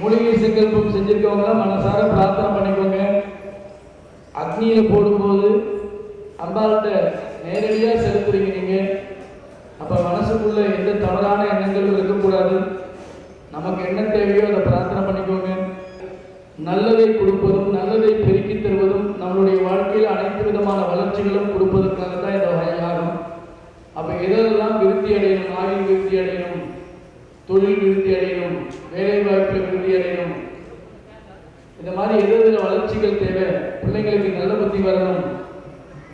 மூலிகை சங்கல்பம் செஞ்சிருக்கவங்க மனசார பிரார்த்தனை பண்ணிக்கோங்க. அக்னியில போடும்போது அம்பாள்கிட்ட நேரடியா செலுத்துறீங்க நீங்க. அப்ப மனசுக்குள்ள எந்த தவறான எண்ணங்களும் இருக்கக்கூடாது. நமக்கு என்ன தேவையோ அதை பிரார்த்தனை பண்ணிக்கோங்க. நல்லதை கொடுப்பதும் நல்லதை பெருக்கி தருவதும் நம்மளுடைய நல்ல புத்தி வரணும்,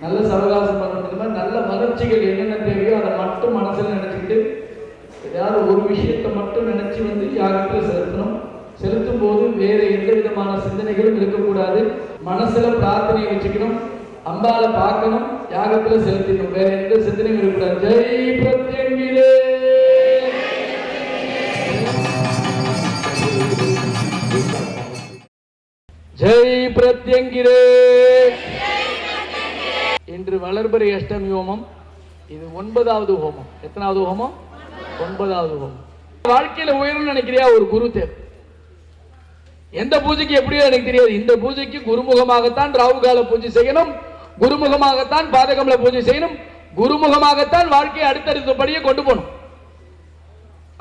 நல்ல சவகாசம் பண்ணணும், இந்த மாதிரி நல்ல வளர்ச்சிகள் என்னென்ன தேவையோ அதை மட்டும் மனசில் நினச்சிக்கிட்டு ஏதாவது ஒரு விஷயத்தை மட்டும் நினச்சி வந்து யாகத்தில் செலுத்தணும். செலுத்தும் போது வேற எந்த விதமான சிந்தனைகளும் இருக்கக்கூடாது. மனசுல பிரார்த்தனையை வச்சுக்கணும், அம்பால பார்க்கணும், யாகத்தில் செலுத்திடணும், வேற எந்த சிந்தனையும் இருக்கக்கூடாது. ஜெய் பிரத்யங்கிரே, ஜெய் பிரத்யங்கிரே. இன்று வளர்பிறை அஷ்டமி ஹோமம். இது 9வது ஹோமம். எத்தனாவது ஹோமம்? 9வது ஹோமம். வாழ்க்கையில உயர்வு நினைக்கிறியா? ஒரு குரு தேவை. எந்த பூஜைக்கு எப்படியோ எனக்கு தெரியாது. இந்த பூஜைக்கு குருமுகமாகத்தான் ராவுகால பூஜை செய்யணும், குருமுகமாகத்தான் பாதகமல பூஜை செய்யணும், குருமுகமாகத்தான் வாழ்க்கையை அடுத்தடுத்தபடியே கொண்டு போகணும்.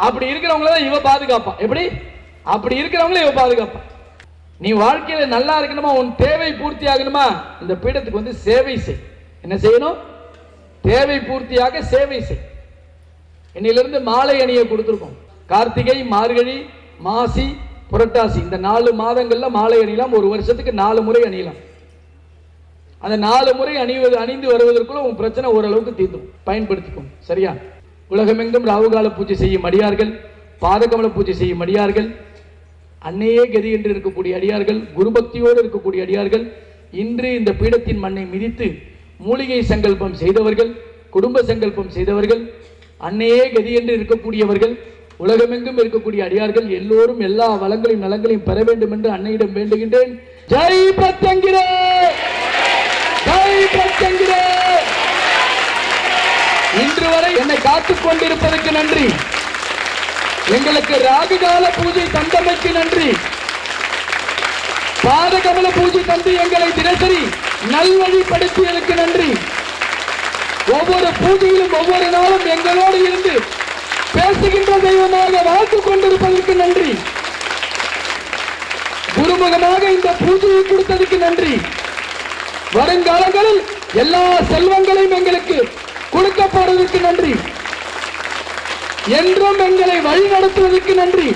அப்படி இருக்கிறவங்கள தான் இவ பாதுகாப்பா. எப்படி? அப்படி இருக்கிறவங்கள இவ பாதுகாப்பா. நீ வாழ்க்கையில நல்லா இருக்கணுமா, உன் தேவை பூர்த்தி ஆகணுமா, இந்த பீடத்துக்கு வந்து சேவை செய். என்ன செய்யணும்? தேவை பூர்த்தியாக சேவை செய். இன்னிலிருந்து மாலை அணியை கொடுத்துருக்கோம். கார்த்திகை, மார்கழி, மாசி, புரட்டாசி இந்த 4 மாதங்கள்ல மாலை அணியலாம். ஒரு வருஷத்துக்கு 4 முறை அணியலாம். அந்த 4 முறை அணிந்து வருவதற்குள்ள உன் பிரச்சனை ஓரளவுக்கு தீர்த்தும். பயன்படுத்திக்கும். சரியா? உலகமெங்கும் ராவுகால பூஜை செய்யும் அடியார்கள், பாதகமல பூஜை செய்யும் அடியார்கள், அன்னையே கதி என்று இருக்கக்கூடிய அடியார்கள், குருபக்தியோடு இருக்கக்கூடிய அடியார்கள், இன்று இந்த பீடத்தின் மண்ணை மிதித்து மூலிகை சங்கல்பம் செய்தவர்கள், குடும்ப சங்கல்பம் செய்தவர்கள், அன்னையே கதி என்று இருக்கக்கூடியவர்கள், உலகமெங்கும் இருக்கக்கூடிய அடியார்கள் எல்லோரும் எல்லா வளங்களையும் நலங்களையும் பெற வேண்டும் என்று அன்னையிடம் வேண்டுகின்றேன். ஜெய் பிரத்யங்கிரே, ஜெய் பிரத்யங்கிரே. இன்று வரை என்னை காத்துக் கொண்டிருப்பதற்கு நன்றி. எங்களுக்கு ராகுகால பூஜை தந்தமைக்கு நன்றி. பாதகமல பூஜை தந்து எங்களை தினசரி நல்வழிப்படுத்தியதற்கு நன்றி. ஒவ்வொரு பூஜையிலும் ஒவ்வொரு நாளும் எங்களோடு இருந்து பேசுகின்ற தெய்வமாக வாழ்த்து கொண்டிருப்பதற்கு நன்றி. குருமுகமாக இந்த பூஜையை கொடுத்ததற்கு நன்றி. வருங்காலங்களில் எல்லா செல்வங்களையும் எங்களுக்கு கொடுக்கப்படுவதற்கு நன்றி. என்றும் எங்களை வழி நடத்துவதற்கு நன்றி.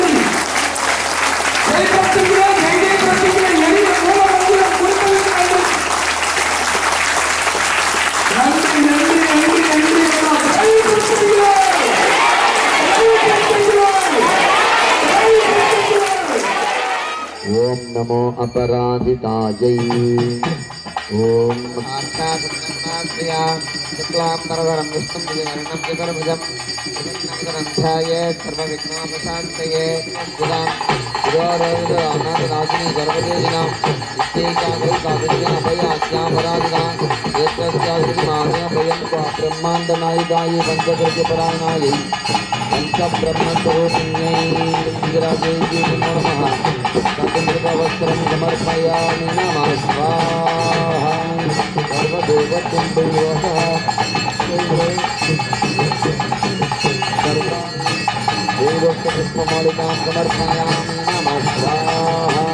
ओम नमो अपराजितायै ओम शुक्लांबरधरं विष्णुं भुजगशयनं चतुर्भुजं प्रसन्नवदनध्याये सर्वविघ्नोपशान्तये अनादिनाशिनी सर्वदेशिनां नित्यैकाग्रैकादृश्यनभयाख्यापराधिना एतस्याश्रीमान्यभयं ब्रह्माण्डनायिकायै पञ्चकृत्यपरायणायै पंचब्रह्मस्वरूपिण्यै इंदिरादेवी नमः वस्त्रं समर्पयामि नमः स्वाहा सर्वदेवकुण्डयोः देवोक्तपुष्पमालिकां समर्पयामि नमः स्वाहा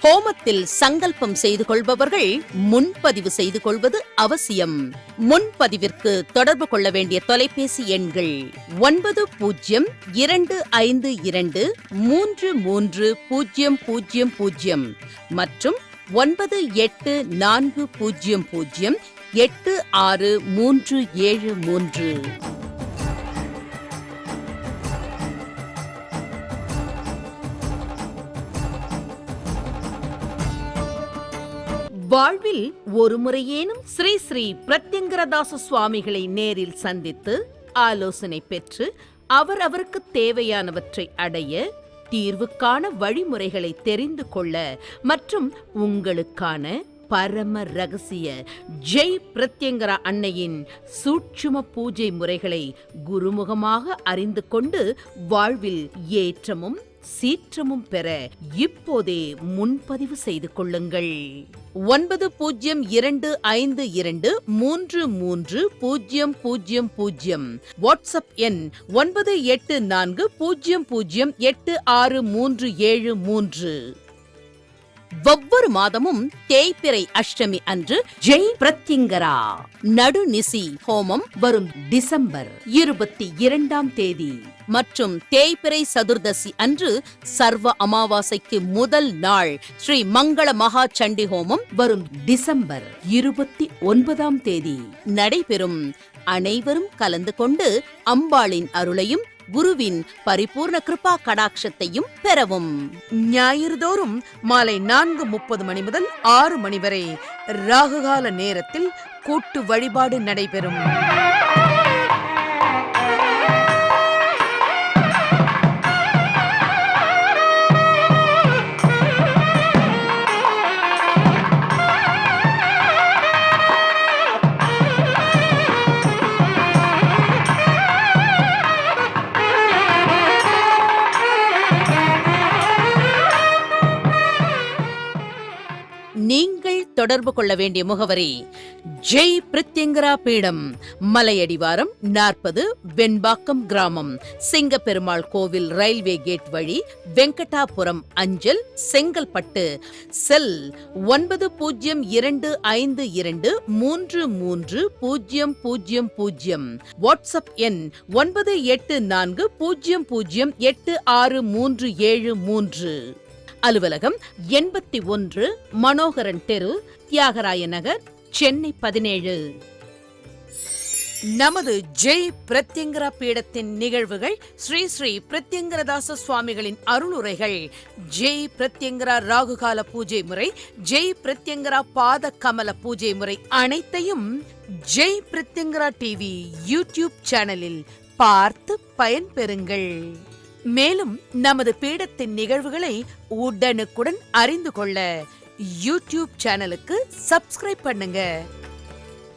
ஹோமத்தில் சங்கல்பம் செய்து கொள்பவர்கள் முன்பதிவு செய்து கொள்வது அவசியம். முன்பதிவிற்கு தொடர்பு கொள்ள வேண்டிய தொலைபேசி எண்கள் 9252330000 மற்றும் 9840086373. வாழ்வில் ஒரு முறையேனும் ஸ்ரீ ஸ்ரீ பிரத்யங்கரதாச சுவாமிகளை நேரில் சந்தித்து ஆலோசனை பெற்று அவருக்கு தேவையானவற்றை அடைய, தீர்வுக்கான வழிமுறைகளை தெரிந்து கொள்ள மற்றும் உங்களுக்கான பரம ரகசிய ஜெய் பிரத்யங்கரா அன்னையின் சூட்சும பூஜை முறைகளை குருமுகமாக அறிந்து கொண்டு வாழ்வில் ஏற்றமும் சீற்றமும் பெற இப்போதே முன்பதிவு செய்து கொள்ளுங்கள். 9052330000 வாட்ஸ்அப் எண் 9840086373. ஒவ்வொரு மாதமும் தேய்பிறை அஷ்டமி அன்று ஜெய் பிரத்யங்கரா நடுநிசி ஹோமம் வரும் டிசம்பர் 22ஆம் தேதி மற்றும் தேய்பிறை சதுர்தசி அன்று சர்வ அமாவாசைக்கு முதல் நாள் ஸ்ரீ மங்கள மகா சண்டி ஹோமம் வரும் டிசம்பர் 29ஆம் தேதி நடைபெறும். அனைவரும் கலந்து கொண்டு அம்பாளின் அருளையும் குருவின் பரிபூர்ண கிருபா கடாட்சத்தையும் பெறவும். ஞாயிறுதோறும் மாலை 4:30 மணி முதல் 6 மணி வரை ராகுகால நேரத்தில் கூட்டு வழிபாடு நடைபெறும். நீங்கள் தொடர்பு கொள்ள வேண்டிய முகவரி ஜெய் பிரத்யங்கரா பீடம், மலையடிவாரம் 40, வெண்பாக்கம் கிராமம், சிங்கப்பெருமாள் கோவில் ரயில்வே கேட் வழி, வெங்கடாபுரம் அஞ்சல், செங்கல்பட்டு. செல் 9052233000. வாட்ஸ்அப் எண் 9840086373. அலுவலகம் 81 மனோகரன் தெரு, தியாகராய நகர், சென்னை 17. நமது ஜெய் பிரத்யங்கரா பீடத்தின் நிகழ்வுகள், ஸ்ரீ ஸ்ரீ பிரத்யங்கரதாச சுவாமிகளின் அருளுரைகள், ஜெய் பிரத்யங்கரா ராகுகால பூஜை முறை, ஜெய் பிரத்யங்கரா பாத கமல பூஜை முறை அனைத்தையும் ஜெய் பிரத்யங்கரா டிவி யூடியூப் சேனலில் பார்த்து பயன்பெறுங்கள். மேலும் நமது பீடத்தின் நிகழ்வுகளை உடனுக்குடன் அறிந்து கொள்ள யூடியூப் சேனலுக்கு சப்ஸ்கிரைப் பண்ணுங்க.